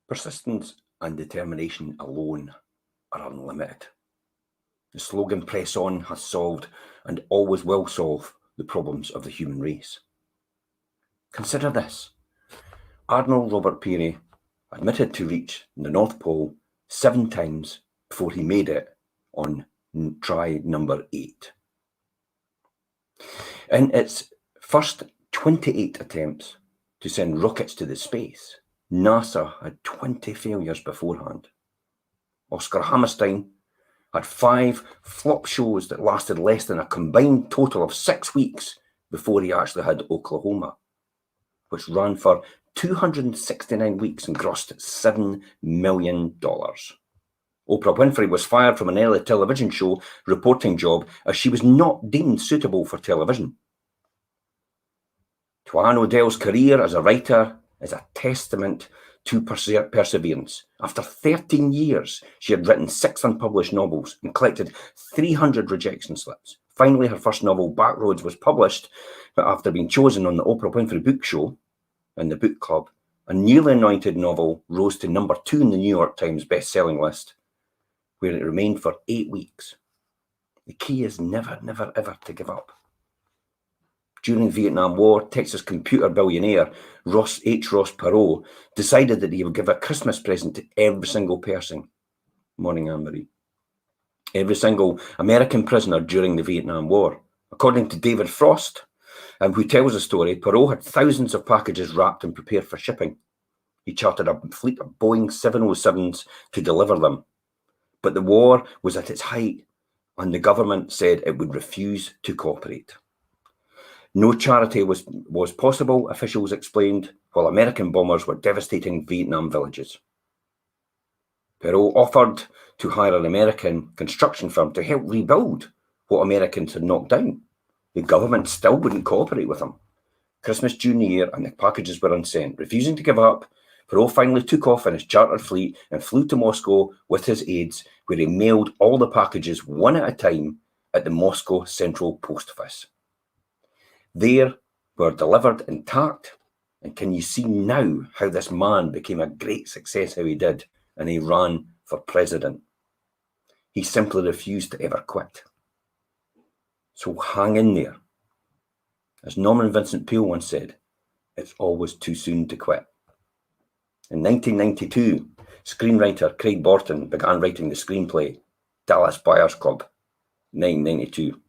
Persistence and determination alone are unlimited. The slogan "Press On" has solved and always will solve the problems of the human race. Consider this. Admiral Robert Peary admitted to reach the North Pole 7 times before he made it on try number 8. In its first 28 attempts to send rockets to the space, NASA had 20 failures beforehand. Oscar Hammerstein had 5 flop shows that lasted less than a combined total of 6 weeks before he actually had Oklahoma, which ran for 269 weeks and grossed $7 million. Oprah Winfrey was fired from an early television show reporting job as she was not deemed suitable for television. Tuan O'Dell's career as a writer is a testament to perseverance. After 13 years, she had written 6 unpublished novels and collected 300 rejection slips. Finally, her first novel, Backroads, was published, but after being chosen on the Oprah Winfrey Book Show and the Book Club, a newly anointed novel rose to number 2 in the New York Times best-selling list, where it remained for 8 weeks. The key is never, never, ever to give up. During the Vietnam War, Texas computer billionaire Ross Perot decided that he would give a Christmas present to every single person. Morning, Anne-Marie. Every single American prisoner during the Vietnam War. According to David Frost, who tells the story, Perot had thousands of packages wrapped and prepared for shipping. He chartered a fleet of Boeing 707s to deliver them. But the war was at its height, and the government said it would refuse to cooperate. No charity was possible, officials explained, while American bombers were devastating Vietnam villages. Perot offered to hire an American construction firm to help rebuild what Americans had knocked down. The government still wouldn't cooperate with him. Christmas drew near and the packages were unsent. Refusing to give up, Perot finally took off in his chartered fleet and flew to Moscow with his aides, where he mailed all the packages one at a time at the Moscow Central Post Office. They were delivered intact, and can you see now how this man became a great success, how he did, and he ran for president? He simply refused to ever quit. So hang in there. As Norman Vincent Peale once said, it's always too soon to quit. In 1992, screenwriter Craig Borton began writing the screenplay Dallas Buyers Club, 1992.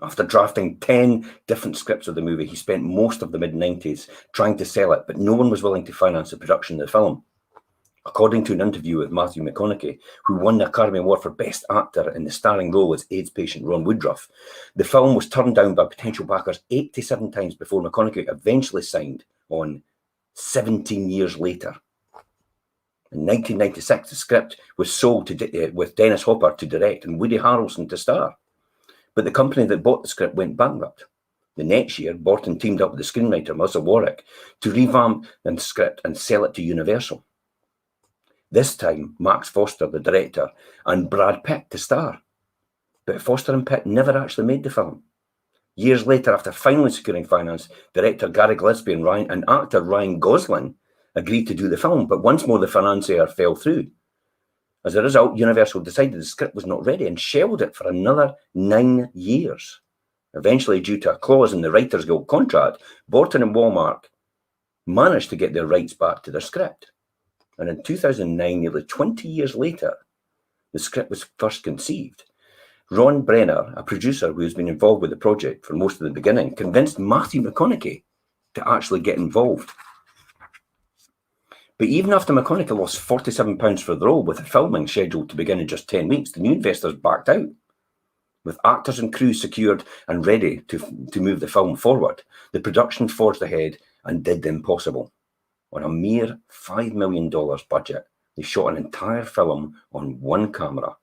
After drafting 10 different scripts of the movie, he spent most of the mid-90s trying to sell it, but no one was willing to finance the production of the film. According to an interview with Matthew McConaughey, who won the Academy Award for Best Actor in the starring role as AIDS patient Ron Woodruff, the film was turned down by potential backers 87 times before McConaughey eventually signed on 17 years later. In 1996, the script was sold with Dennis Hopper to direct and Woody Harrelson to star. But the company that bought the script went bankrupt. The next year, Borton teamed up with the screenwriter Melissa Warrick to revamp the script and sell it to Universal. This time, Max Foster, the director, and Brad Pitt to star. But Foster and Pitt never actually made the film. Years later, after finally securing finance, director Gary Gillespie and actor Ryan Gosling agreed to do the film, but once more the financier fell through. As a result, Universal decided the script was not ready and shelved it for another 9 years. Eventually, due to a clause in the Writers Guild contract, Borton and Walmart managed to get their rights back to their script. And in 2009, nearly 20 years later, the script was first conceived. Ron Brenner, a producer who has been involved with the project for most of the beginning, convinced Matthew McConaughey to actually get involved. But even after McConaughey lost £47 for the role, with the filming scheduled to begin in just 10 weeks, the new investors backed out. With actors and crew secured and ready to move the film forward, the production forged ahead and did the impossible. On a mere $5 million budget, they shot an entire film on one camera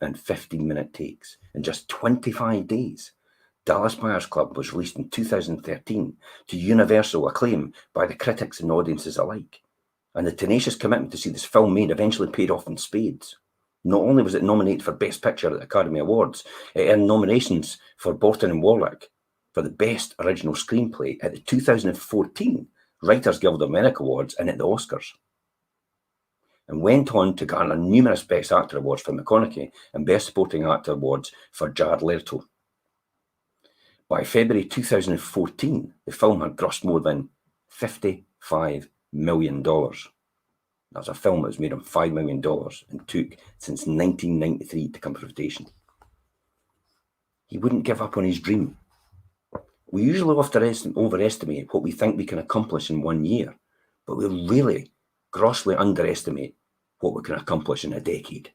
in 15-minute takes in just 25 days. Dallas Buyers Club was released in 2013 to universal acclaim by the critics and audiences alike. And the tenacious commitment to see this film made eventually paid off in spades. Not only was it nominated for Best Picture at the Academy Awards, it earned nominations for Borton and Warwick for the Best Original Screenplay at the 2014 Writers Guild of America Awards and at the Oscars. and went on to garner numerous Best Actor awards for McConaughey and Best Supporting Actor awards for Jared Leto. By February 2014, the film had grossed more than $55 million. That's a film that was made on $5 million and took since 1993 to come to fruition. He wouldn't give up on his dream. We usually overestimate what we think we can accomplish in 1 year, but we really grossly underestimate what we can accomplish in a decade.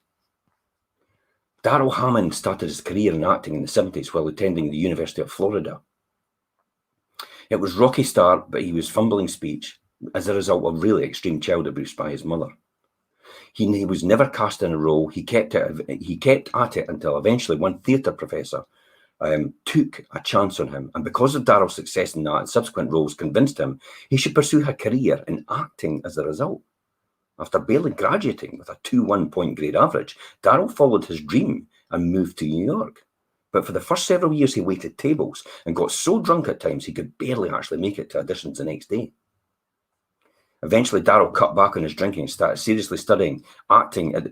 Daryl Hammond started his career in acting in the 70s while attending the University of Florida. It was a rocky start, but he was fumbling speech as a result of really extreme child abuse by his mother. He was never cast in a role. He kept at it until eventually one theatre professor took a chance on him, and because of Daryl's success in that and subsequent roles, convinced him he should pursue a career in acting as a result. After barely graduating with a 2.1 point grade average, Daryl followed his dream and moved to New York. But for the first several years, he waited tables and got so drunk at times he could barely actually make it to auditions the next day. Eventually, Daryl cut back on his drinking and started seriously studying acting at the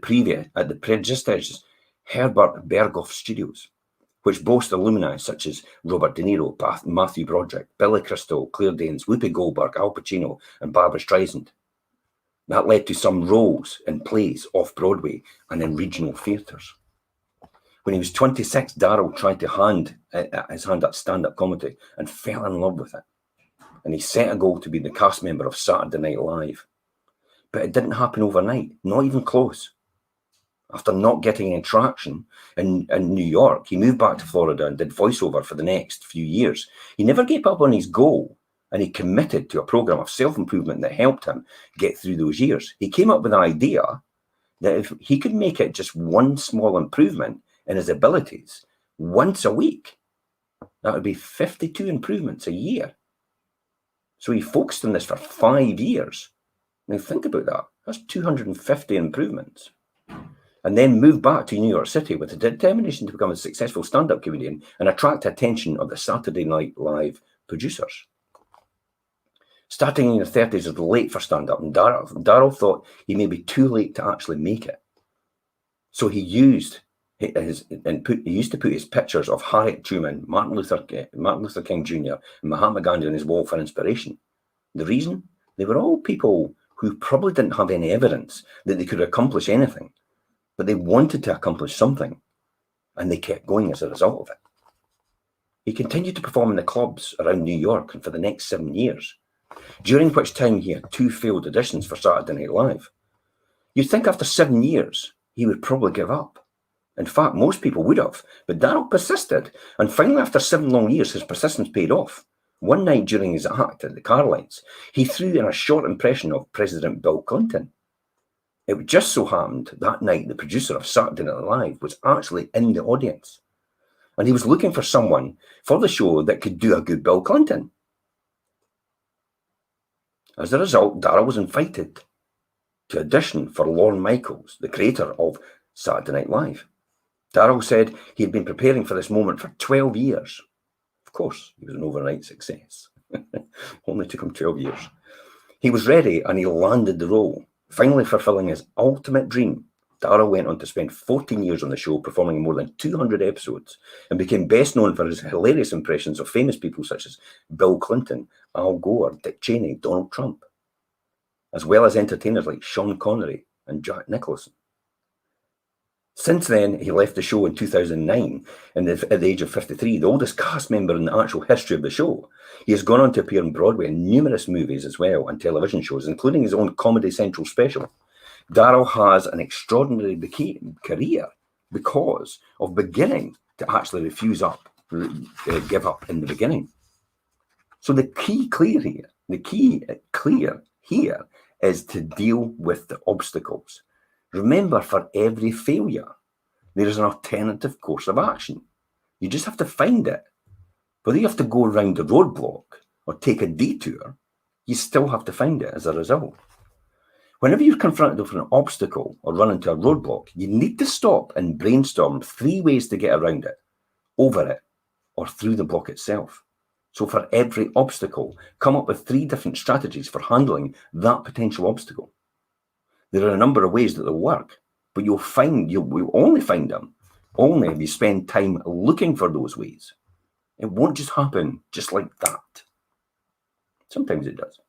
prestigious Herbert Berghoff Studios, which boast alumni such as Robert De Niro, Matthew Broderick, Billy Crystal, Claire Danes, Whoopi Goldberg, Al Pacino, and Barbra Streisand. That led to some roles in plays off-Broadway and in regional theatres. When he was 26, Daryl tried his hand at stand-up comedy and fell in love with it. And he set a goal to be the cast member of Saturday Night Live. But it didn't happen overnight, not even close. After not getting any traction in New York, he moved back to Florida and did voiceover for the next few years. He never gave up on his goal, and he committed to a program of self-improvement that helped him get through those years. He came up with an idea that if he could make it just one small improvement in his abilities once a week, that would be 52 improvements a year. So he focused on this for 5 years. Now think about that. That's 250 improvements. And then moved back to New York City with the determination to become a successful stand-up comedian and attract attention of the Saturday Night Live producers. Starting in the 30s is late for stand-up, and Daryl thought he may be too late to actually make it. So he used to put his pictures of Harriet Truman, Martin Luther King Jr., and Mahatma Gandhi on his wall for inspiration. The reason? They were all people who probably didn't have any evidence that they could accomplish anything, but they wanted to accomplish something, and they kept going as a result of it. He continued to perform in the clubs around New York and for the next 7 years, during which time he had 2 failed auditions for Saturday Night Live. You'd think after 7 years, he would probably give up. In fact, most people would have, but Daryl persisted, and finally after 7 long years, his persistence paid off. One night during his act at the Carolites, he threw in a short impression of President Bill Clinton. It just so happened that night the producer of Saturday Night Live was actually in the audience, and he was looking for someone for the show that could do a good Bill Clinton. As a result, Daryl was invited to audition for Lorne Michaels, the creator of Saturday Night Live. Daryl said he had been preparing for this moment for 12 years. Of course, he was an overnight success. Only took him 12 years. He was ready and he landed the role, finally fulfilling his ultimate dream. Daryl went on to spend 14 years on the show, performing in more than 200 episodes, and became best known for his hilarious impressions of famous people such as Bill Clinton, Al Gore, Dick Cheney, Donald Trump, as well as entertainers like Sean Connery and Jack Nicholson. Since then, he left the show in 2009 at the age of 53, the oldest cast member in the actual history of the show. He has gone on to appear on Broadway in numerous movies as well and television shows, including his own Comedy Central special. Daryl has an extraordinary career because of beginning to actually give up in the beginning. So the key clear here is to deal with the obstacles. Remember, for every failure, there is an alternative course of action. You just have to find it. Whether you have to go around the roadblock or take a detour, you still have to find it as a result. Whenever you're confronted with an obstacle or run into a roadblock, you need to stop and brainstorm 3 ways to get around it, over it, or through the block itself. So for every obstacle, come up with 3 different strategies for handling that potential obstacle. There are a number of ways that they'll work, but you'll only find them only if you spend time looking for those ways. It won't just happen just like that. Sometimes it does.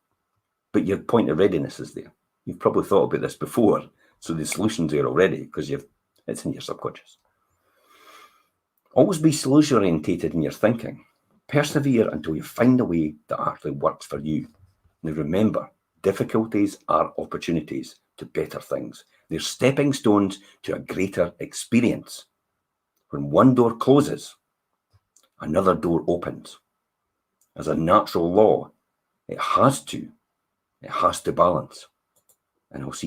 But your point of readiness is there. You've probably thought about this before, so the solution's there already because it's in your subconscious. Always be solution-orientated in your thinking. Persevere until you find a way that actually works for you. Now remember, difficulties are opportunities to better things. They're stepping stones to a greater experience. When one door closes, another door opens. As a natural law, it has to balance. And I'll see you